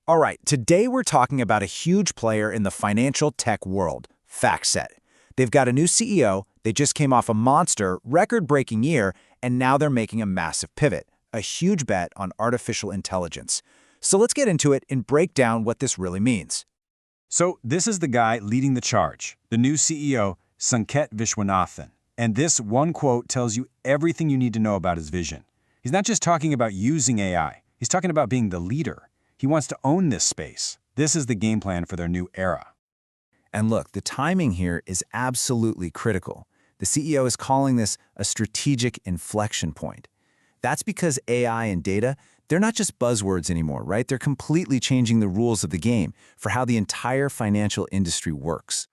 All right, today we're talking about a huge player in the financial tech world, FactSet. They've got a new CEO, they just came off a monster, record-breaking year, and now they're making a massive pivot, a huge bet on artificial intelligence. So let's get into it and break down what this really means. So this is the guy leading the charge, the new CEO, Sanket Viswanathan. And this one quote tells you everything you need to know about his vision. He's not just talking about using AI, he's talking about being the leader. He wants to own this space. This is the game plan for their new era. And look, the timing here is absolutely critical. The CEO is calling this a strategic inflection point. That's because AI and data, they're not just buzzwords anymore, right? They're completely changing the rules of the game for how the entire financial industry works.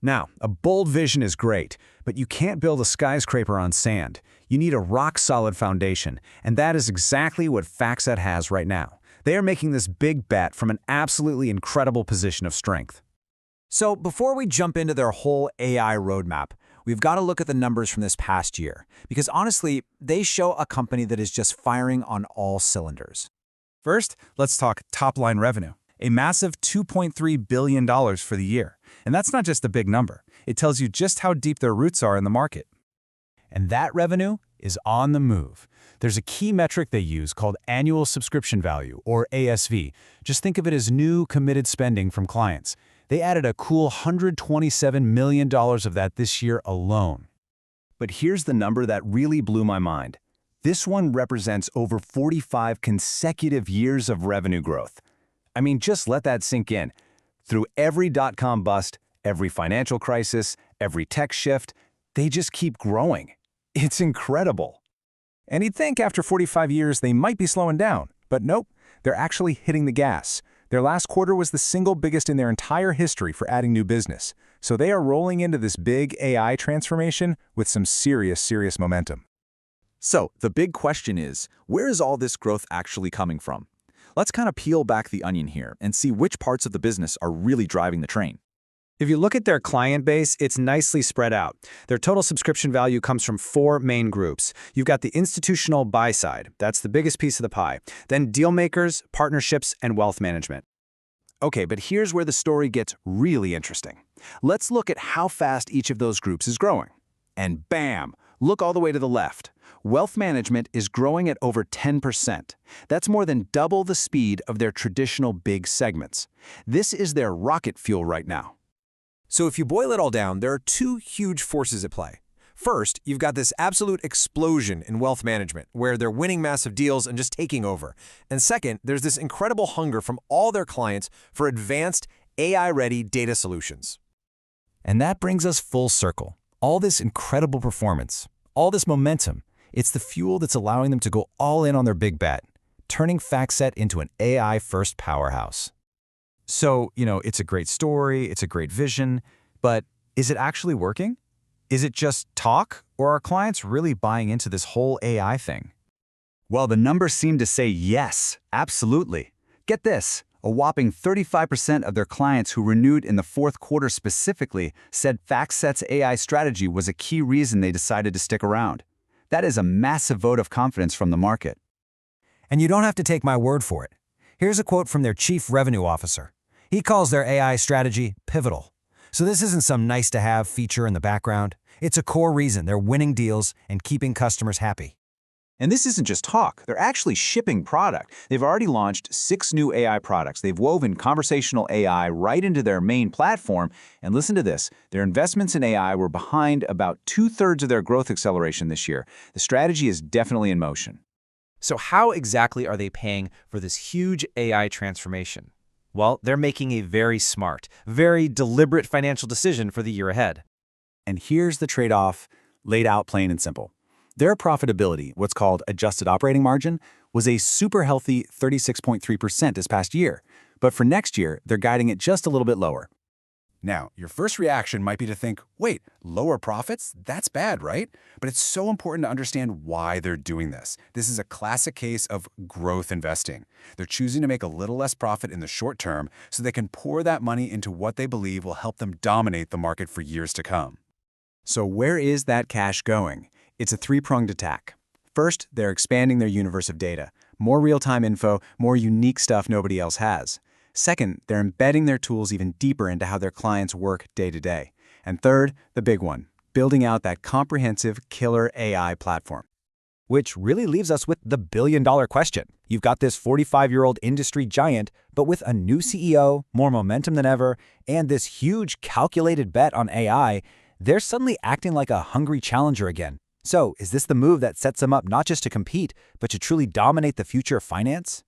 Now, a bold vision is great, but you can't build a skyscraper on sand. You need a rock-solid foundation, and that is exactly what FactSet has right now. They are making this big bet from an absolutely incredible position of strength. So before we jump into their whole AI roadmap, we've got to look at the numbers from this past year, because honestly, they show a company that is just firing on all cylinders. First, let's talk top-line revenue. A massive $2.3 billion for the year. And that's not just a big number. It tells you just how deep their roots are in the market. And that revenue is on the move. There's a key metric they use called annual subscription value, or ASV. Just think of it as new committed spending from clients. They added a cool $127 million of that this year alone. But here's the number that really blew my mind. This one represents over 45 consecutive years of revenue growth. I mean, just let that sink in. Through every dot-com bust, every financial crisis, every tech shift, they just keep growing. It's incredible. And you'd think after 45 years they might be slowing down, but nope, they're actually hitting the gas. Their last quarter was the single biggest in their entire history for adding new business. So they are rolling into this big AI transformation with some serious momentum. So the big question is, where is all this growth actually coming from? Let's kind of peel back the onion here and see which parts of the business are really driving the train. If you look at their client base, it's nicely spread out. Their total subscription value comes from 4 main groups. You've got the institutional buy side. That's the biggest piece of the pie. Then deal makers, partnerships, and wealth management. Okay, but here's where the story gets really interesting. Let's look at how fast each of those groups is growing. And bam! Look all the way to the left. Wealth management is growing at over 10%. That's more than double the speed of their traditional big segments. This is their rocket fuel right now. So if you boil it all down, there are 2 huge forces at play. First, you've got this absolute explosion in wealth management, where they're winning massive deals and just taking over. And second, there's this incredible hunger from all their clients for advanced, AI-ready data solutions. And that brings us full circle. All this incredible performance, all this momentum, it's the fuel that's allowing them to go all in on their big bet, turning FactSet into an AI-first powerhouse. So, it's a great story, it's a great vision, but is it actually working? Is it just talk, or are clients really buying into this whole AI thing? Well, the numbers seem to say yes, absolutely. Get this, a whopping 35% of their clients who renewed in the fourth quarter specifically said FactSet's AI strategy was a key reason they decided to stick around. That is a massive vote of confidence from the market. And you don't have to take my word for it. Here's a quote from their chief revenue officer. He calls their AI strategy pivotal. So this isn't some nice-to-have feature in the background. It's a core reason they're winning deals and keeping customers happy. And this isn't just talk, they're actually shipping product. They've already launched 6 new AI products. They've woven conversational AI right into their main platform. And listen to this, their investments in AI were behind about 2/3 of their growth acceleration this year. The strategy is definitely in motion. So how exactly are they paying for this huge AI transformation? Well, they're making a very smart, very deliberate financial decision for the year ahead. And here's the trade-off, laid out plain and simple. Their profitability, what's called adjusted operating margin, was a super healthy 36.3% this past year. But for next year, they're guiding it just a little bit lower. Now, your first reaction might be to think, wait, lower profits? That's bad, right? But it's so important to understand why they're doing this. This is a classic case of growth investing. They're choosing to make a little less profit in the short term so they can pour that money into what they believe will help them dominate the market for years to come. So where is that cash going? It's a 3-pronged attack. First, they're expanding their universe of data. More real-time info, more unique stuff nobody else has. Second, they're embedding their tools even deeper into how their clients work day to day. And third, the big one, building out that comprehensive killer AI platform. Which really leaves us with the billion-dollar question. You've got this 45-year-old industry giant, but with a new CEO, more momentum than ever, and this huge calculated bet on AI, they're suddenly acting like a hungry challenger again. So, is this the move that sets them up not just to compete, but to truly dominate the future of finance?